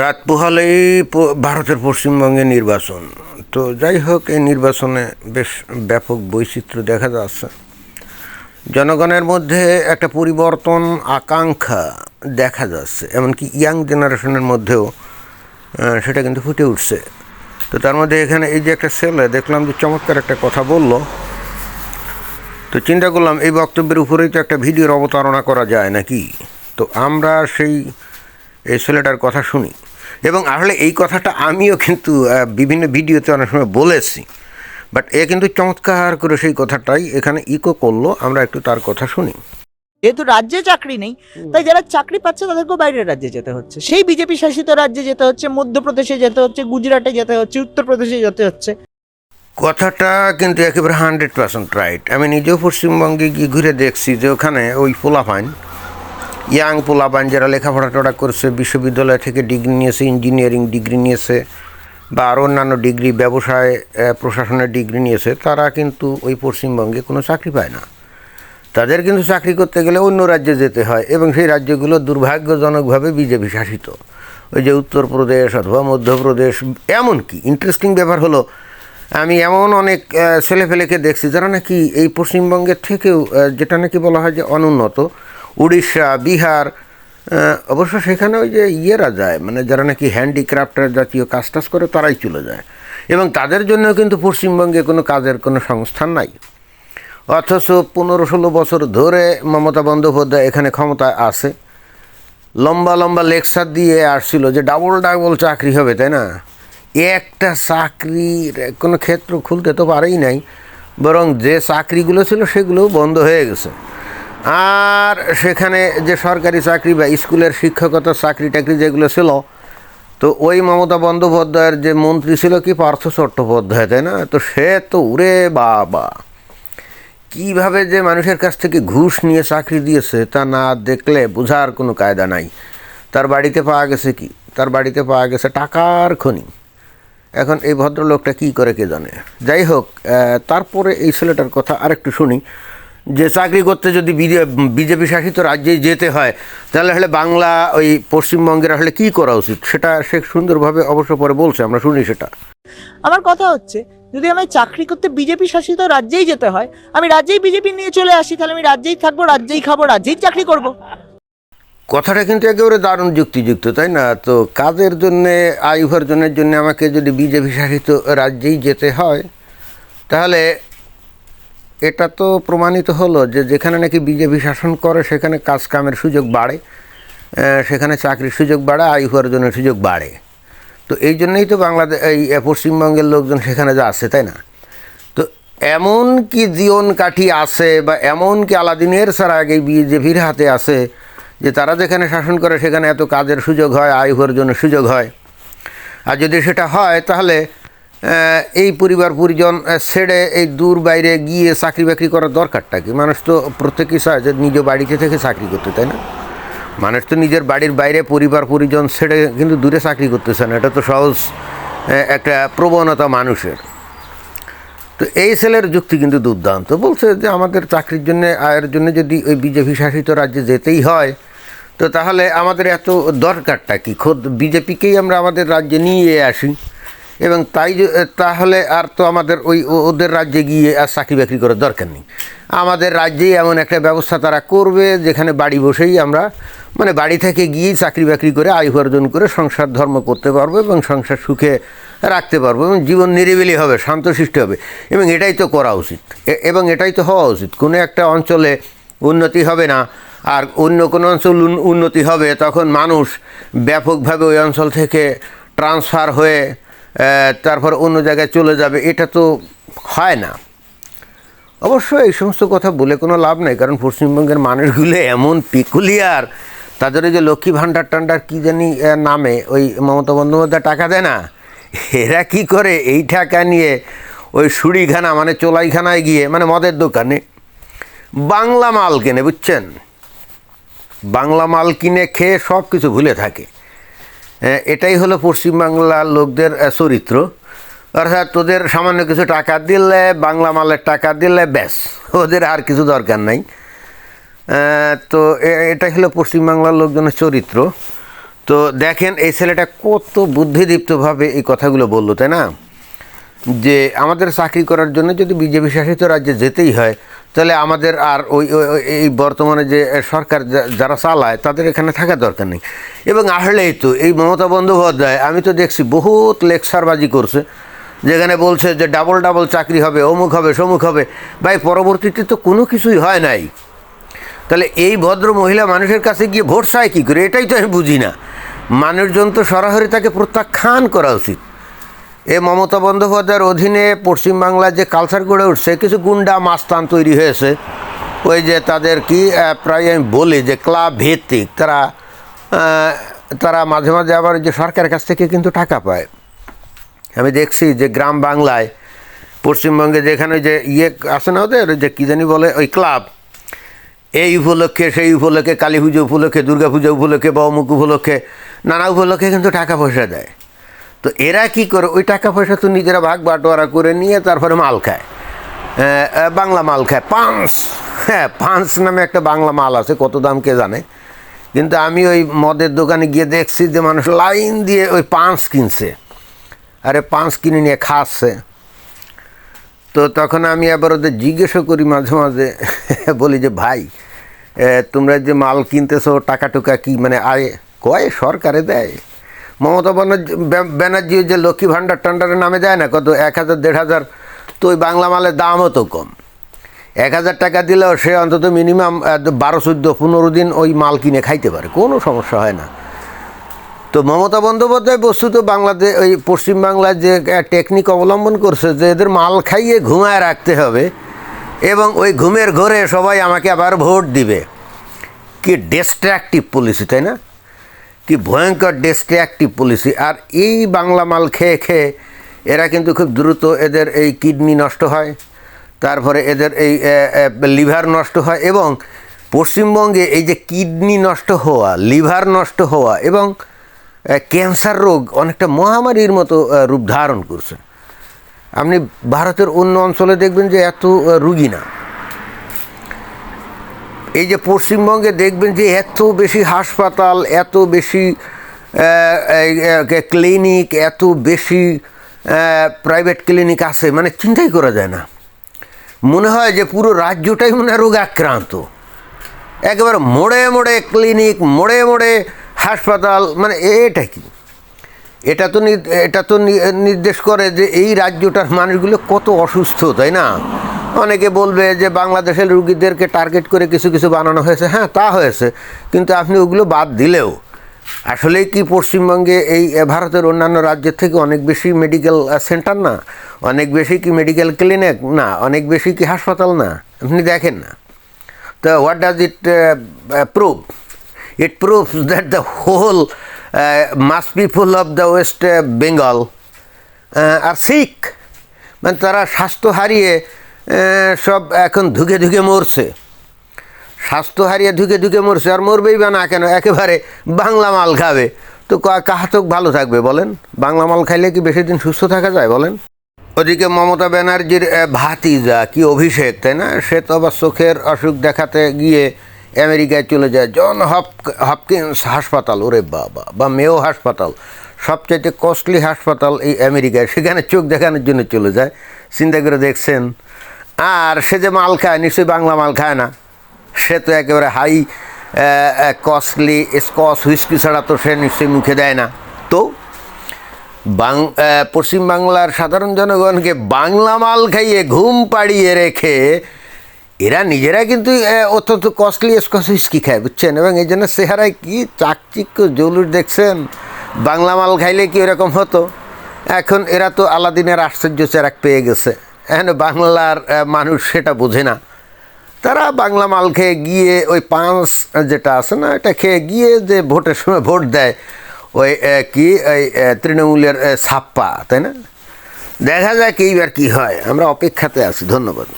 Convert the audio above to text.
রাত পোহালেই ভারতের পশ্চিমবঙ্গে নির্বাচন। তো যাই হোক, এই নির্বাচনে বেশ ব্যাপক বৈচিত্র্য দেখা যাচ্ছে। জনগণের মধ্যে একটা পরিবর্তন আকাঙ্ক্ষা দেখা যাচ্ছে, এমনকি ইয়াং জেনারেশনের মধ্যেও সেটা কিন্তু ফুটে উঠছে। তো তার মধ্যে এখানে এই যে একটা ছেলে দেখলাম যে চমৎকার একটা কথা বলল, তো চিন্তা করলাম এই বক্তব্যের উপরেই তো একটা ভিডিওর অবতারণা করা যায় নাকি। তো আমরা এই ছেলেটার কথা শুনি, এবং আসলে এই কথাটা আমিও কিন্তু বিভিন্ন ভিডিওতে অনেক সময় বলেছি, বাট এ কিন্তু চমৎকার করে সেই কথাটাই এখানে ইকো করলো। আমরা একটু তার কথা শুনি। যেহেতু রাজ্যে চাকরি নেই, তাই যারা চাকরি পাচ্ছে তাদেরকেও বাইরের রাজ্যে যেতে হচ্ছে। সেই বিজেপি শাসিত রাজ্যে যেতে হচ্ছে, মধ্যপ্রদেশে যেতে হচ্ছে, গুজরাটে যেতে হচ্ছে, উত্তরপ্রদেশে যেতে হচ্ছে। কথাটা কিন্তু একেবারে 100% রাইট। আমি নিজেও পশ্চিমবঙ্গে গিয়ে ঘুরে দেখছি যে ওখানে ওই পোলাপাইন, ইয়াং পোলাপাইন যারা লেখাপড়া টোড়া করছে, বিশ্ববিদ্যালয় থেকে ডিগ্রি নিয়েছে, ইঞ্জিনিয়ারিং ডিগ্রি নিয়েছে বা আরও অন্যান্য ডিগ্রি, ব্যবসায় প্রশাসনের ডিগ্রি নিয়েছে, তারা কিন্তু ওই পশ্চিমবঙ্গে কোনো চাকরি পায় না। তাদের কিন্তু চাকরি করতে গেলে অন্য রাজ্যে যেতে হয়, এবং সেই রাজ্যগুলো দুর্ভাগ্যজনকভাবে বিজেপি শাসিত। ওই যে উত্তরপ্রদেশ অথবা মধ্যপ্রদেশ। এমনকি ইন্টারেস্টিং ব্যাপার হলো, আমি এমন অনেক ছেলেফেলেকে দেখছি যারা নাকি এই পশ্চিমবঙ্গের থেকেও, যেটা নাকি বলা হয় যে অনুন্নত, উড়িষ্যা, বিহার, অবশ্য সেখানে ওই যে ইয়েরা যায়, মানে যারা নাকি হ্যান্ডিক্রাফটের জাতীয় কাজ টাজ করে, তারাই চলে যায়, এবং তাদের জন্য কিন্তু পশ্চিমবঙ্গে কোনো কাজের কোনো সংস্থান নাই। অথচ 15-16 বছর ধরে মমতা বন্দ্যোপাধ্যায় এখানে ক্ষমতায় আছে, লম্বা লম্বা লেকচার দিয়ে আসছিল যে ডাবল ডাবল চাকরি হবে, তাই না? একটা চাকরির কোনো ক্ষেত্র খুলতে তো পারেই নাই, বরং যে চাকরিগুলো ছিল সেগুলোও বন্ধ হয়ে গেছে। আর সেখানে যে সরকারি চাকরি বা স্কুলের শিক্ষকতার চাকরি টাকরি যেগুলো ছিল, তো ওই মমতা বন্দ্যোপাধ্যায়ের যে মন্ত্রী ছিল কি, পার্থ চট্টোপাধ্যায়, তাই না? তো সে তো উরে বাবা, কীভাবে যে মানুষের কাছ থেকে ঘুষ নিয়ে চাকরি দিয়েছে তা না দেখলে বোঝার কোনো কায়দা নাই। তার বাড়িতে পাওয়া গেছে কি? তার বাড়িতে পাওয়া গেছে টাকার খনি। এখন এই ভদ্রলোকটা কী করে কে জানে। যাই হোক, তারপরে এই ছেলেটার কথা আরেকটু শুনি, যে চাকরি করতে যদি বিজেপি শাসিত রাজ্যেই যেতে হয়, তাহলে হলে বাংলা ওই পশ্চিমবঙ্গের আসলে কী করা উচিত, সেটা সে সুন্দরভাবে অবশ্য পরে বলছে, আমরা শুনি সেটা। আমার কথা হচ্ছে, যদি আমায় চাকরি করতে বিজেপি শাসিত রাজ্যেই যেতে হয়, আমি রাজ্যেই বিজেপি নিয়ে চলে আসি, তাহলে আমি রাজ্যেই থাকবো, রাজ্যেই খাবো, রাজ্যেই চাকরি করব। কথাটা কিন্তু একেবারে দারুণ যুক্তিযুক্ত, তাই না? তো কাজের জন্যে, আয় উপার্জনের জন্য আমাকে যদি বিজেপি শাসিত রাজ্যেই যেতে হয়, তাহলে এটা তো প্রমাণিত হলো যে যেখানে নাকি বিজেপি শাসন করে সেখানে কাজ কামের সুযোগ বাড়ে, সেখানে চাকরির সুযোগ বাড়ে, আয় উপার্জনের সুযোগ বাড়ে। তো এই জন্যই তো বাংলাদেশ, এই পশ্চিমবঙ্গের লোকজন সেখানে যাচ্ছে, তাই না? তো এমন কি জীবন কাঠি আছে, বা এমন কি আলাদিনের ছাড়া আগে বিজেপির হাতে আছে যে তারা যেখানে শাসন করে সেখানে এত কাজের সুযোগ হয়, আয় উপার্জনের সুযোগ হয়? আর যদি সেটা হয়, তাহলে এই পরিবার পরিজন ছেড়ে এই দূর বাইরে গিয়ে চাকরি বাকরি করার দরকারটা কি? মানুষ তো প্রত্যেকেই চায় যে নিজ বাড়িতে থেকে চাকরি করতে, তাই না? মানুষ তো নিজের বাড়ির বাইরে পরিবার পরিজন ছেড়ে কিন্তু দূরে চাকরি করতেছে না, এটা তো সহজ একটা প্রবণতা মানুষের। তো এই ছেলের যুক্তি কিন্তু দুর্দান্ত। বলছে যে আমাদের চাকরির জন্য, আয়ের জন্য যদি ওই বিজেপি শাসিত রাজ্যে যেতেই হয়, তো তাহলে আমাদের এত দরকারটা কি? খোদ বিজেপিকেই আমরা আমাদের রাজ্যে নিয়ে আসি, এবং তাহলে আর তো আমাদের ওদের রাজ্যে গিয়ে আর চাকরি বাকরি করার দরকার নেই। আমাদের রাজ্যেই এমন একটা ব্যবস্থা তারা করবে যেখানে বাড়ি বসেই আমরা, মানে বাড়ি থেকে গিয়েই চাকরি বাকরি করে আয় উপার্জন করে সংসার ধর্ম করতে পারবো, এবং সংসার সুখে রাখতে পারবো, এবং জীবন নিরিবিলি হবে, শান্তশিষ্ট হবে। এবং এটাই তো করা উচিত, এবং এটাই তো হওয়া উচিত। কোনো একটা অঞ্চলে উন্নতি হবে না, আর অন্য কোনো অঞ্চল উন্নতি হবে, তখন মানুষ ব্যাপকভাবে ওই অঞ্চল থেকে ট্রান্সফার হয়ে তারপর অন্য জায়গায় চলে যাবে। এটা তো হয় না। অবশ্য এই সমস্ত কথা বলে কোনো লাভ নেই, কারণ পশ্চিমবঙ্গের মানুষগুলো এমন পিকুলিয়ার, তাদের ওই যে লক্ষ্মী ভাণ্ডার টান্ডার কী জানি নামে ওই মমতা বন্দ্যোপাধ্যায় টাকা দেয় না, এরা কি করে এই টাকা নিয়ে ওই সুড়িখানা, মানে চোলাইখানায় গিয়ে, মানে মদের দোকানে বাংলা মাল কেনে, বুঝছেন? বাংলা মাল কিনে খেয়ে সব কিছু ভুলে থাকে। এটাই হলো পশ্চিমবাংলার লোকদের চরিত্র। অর্থাৎ তোদের সামান্য কিছু টাকা দিলে, বাংলা মালের টাকা দিলে ব্যাস, ওদের আর কিছু দরকার নাই। তো এটাই হলো পশ্চিমবাংলার লোকজনের চরিত্র। তো দেখেন এই ছেলেটা কত বুদ্ধিদীপ্তভাবে এই কথাগুলো বললো, তাই না? যে আমাদের চাকরি করার জন্য যদি বিজেপি শাসিত রাজ্যে যেতেই হয়, তাহলে আমাদের আর এই বর্তমানে যে সরকার যারা চালায় তাদের এখানে থাকার দরকার নেই। এবং আসলেই তো এই মমতা বন্দ্যোপাধ্যায় আমি তো দেখছি বহুত লেকচারবাজি করছে, যেখানে বলছে যে ডাবল ডাবল চাকরি হবে, অমুক হবে, সমুক হবে। ভাই, পরবর্তীতে তো কোনো কিছুই হয় নাই। তাহলে এই ভদ্র মহিলা মানুষের কাছে গিয়ে ভোট চায় কী করে, এটাই তো আমি বুঝি না। মানুষজন তো সরাসরি তাকে প্রত্যাখ্যান করা উচিত। এ মমতা বন্দ্যোপাধ্যায়ের অধীনে পশ্চিমবাংলার যে কালচার গড়ে উঠছে, কিছু গুন্ডা মাস্তান তৈরি হয়েছে, ওই যে তাদের কি প্রায় আমি বলি যে ক্লাব ভিত্তিক, তারা মাঝে মাঝে আবার যে সরকারের কাছ থেকে কিন্তু টাকা পায়। আমি দেখছি যে গ্রাম বাংলায় পশ্চিমবঙ্গে যেখানে যে আছে না ওদের যে কী জানি বলে ওই ক্লাব, এই উপলক্ষে সেই উপলক্ষে, কালী পুজো উপলক্ষে, দুর্গা পুজো উপলক্ষে বা অমুক উপলক্ষে, নানা উপলক্ষে কিন্তু টাকা পয়সা দেয়। তো এরা কি করে, ওই টাকা পয়সা তো নিজেরা ভাগ বাটোয়ারা করে নিয়ে তারপরে মাল খায়, বাংলা মাল খায়। পাঁচ, হ্যাঁ, পাঁচ নামে একটা বাংলা মাল আছে, কত দাম কে জানে। কিন্তু আমি ওই মদের দোকানে গিয়ে দেখছি যে মানুষ লাইন দিয়ে ওই পাঁচ কিনছে, আরে পাঁচ কিনে নিয়ে খাচ্ছে। তো তখন আমি আবার ওদের জিজ্ঞেসও করি মাঝে মাঝে, বলি যে ভাই, তোমরা যে মাল কিনতেছো টাকা টুকা কি মানে আয় কয় সরকারে দেয়? মমতা ব্যানার্জি যে লক্ষ্মী ভাণ্ডার টান্ডারের নামে দেয় না কত 1000 1500, তো ওই বাংলা মালের দামও তো কম। 1000 টাকা দিলেও সে অন্তত মিনিমাম 12, 14, 15 দিন ওই মাল কিনে খাইতে পারে, কোনো সমস্যা হয় না। তো মমতা বন্দ্যোপাধ্যায় বস্তুত বাংলাদেশ ওই পশ্চিমবাংলার যে টেকনিক অবলম্বন করছে যে এদের মাল খাইয়ে ঘুমায় রাখতে হবে এবং ওই ঘুমের ঘরে সবাই আমাকে আবার ভোট দিবে। কি ডিস্ট্রাকটিভ পলিসি, তাই না? কি ভয়ঙ্কর ডিস্ট্রাকটিভ পলিসি। আর এই বাংলা মাল খেয়ে খেয়ে এরা কিন্তু খুব দ্রুত এদের এই কিডনি নষ্ট হয়, তারপরে এদের এই লিভার নষ্ট হয়। এবং পশ্চিমবঙ্গে এই যে কিডনি নষ্ট হওয়া, লিভার নষ্ট হওয়া এবং ক্যান্সার রোগ অনেকটা মহামারীর মতো রূপ ধারণ করছে। আপনি ভারতের অন্য অঞ্চলে দেখবেন যে এত রুগী না। এই যে পশ্চিমবঙ্গে দেখবেন যে এত বেশি হাসপাতাল, এত বেশি ক্লিনিক, এত বেশি প্রাইভেট ক্লিনিক আছে, মানে চিন্তাই করা যায় না। মনে হয় যে পুরো রাজ্যটাই মনে হয় রোগাক্রান্ত। একেবারে মোড়ে মোড়ে ক্লিনিক, মোড়ে মোড়ে হাসপাতাল, মানে এটা কি? এটা তো নির্দেশ করে যে এই রাজ্যটার মানুষগুলো কত অসুস্থ, তাই না? অনেকে বলবে যে বাংলাদেশের রুগীদেরকে টার্গেট করে কিছু কিছু বানানো হয়েছে। হ্যাঁ, তা হয়েছে, কিন্তু আপনি ওগুলো বাদ দিলেও আসলেই কি পশ্চিমবঙ্গে এই ভারতের অন্যান্য রাজ্যের থেকে অনেক বেশি মেডিকেল সেন্টার না, অনেক বেশি কি মেডিকেল ক্লিনিক না, অনেক বেশি কি হাসপাতাল না? আপনি দেখেন না। তো what does it prove? It proves that the whole mass people of the West Bengal are sick. মানে তারা স্বাস্থ্য হারিয়ে সব এখন ধুকে ধুকে মরছে, স্বাস্থ্য হারিয়ে ধুকে ধুকে মরছে। আর মরবেই বা না কেন, একেবারে বাংলা মাল খাবে। তো কাহাতক ভালো থাকবে বলেন? বাংলা মাল খাইলে কি বেশি দিন সুস্থ থাকা যায় বলেন? ওদিকে মমতা ব্যানার্জির ভাতিজা কি অভিষেক, তাই না? সে তো আবার চোখের অসুখ দেখাতে গিয়ে আমেরিকায় চলে যায়, জন হপকিন্স হাসপাতাল, ওরে বাবা, বা মেও হাসপাতাল, সবচাইতে কস্টলি হাসপাতাল এই আমেরিকায়, সেখানে চোখ দেখানোর জন্য চলে যায়। চিন্তা করে দেখছেন? আর সে যে মাল খায়, নিশ্চয়ই বাংলা মাল খায় না, সে তো একেবারে হাই কস্টলি স্কচ হুইস্কি ছাড়া তো সে নিশ্চয়ই মুখে দেয় না। তো পশ্চিমবাংলার সাধারণ জনগণকে বাংলা মাল খাইয়ে ঘুম পাড়িয়ে রেখে এরা নিজেরা কিন্তু অত্যন্ত কস্টলি স্কচ হুইস্কি খায়, বুঝছেন? এবং এই জন্য চেহারায় কী চাকচিক্য জলুস দেখছেন। বাংলা মাল খাইলে কি এরকম হতো? এখন এরা তো আলাদিনের আশ্চর্য চেরাক পেয়ে গেছে। এখন বাংলার মানুষ সেটা বোঝে না। তারা বাংলা মাল খেয়ে গিয়ে ওই পাঁচ যেটা আছে না, এটা খেয়ে গিয়ে যে ভোটের সময় ভোট দেয়, ওই কি ওই তৃণমূলের ছাপ্পা, তাই না? দেখা যাক এইবার কী হয়, আমরা অপেক্ষাতে আছি। ধন্যবাদ।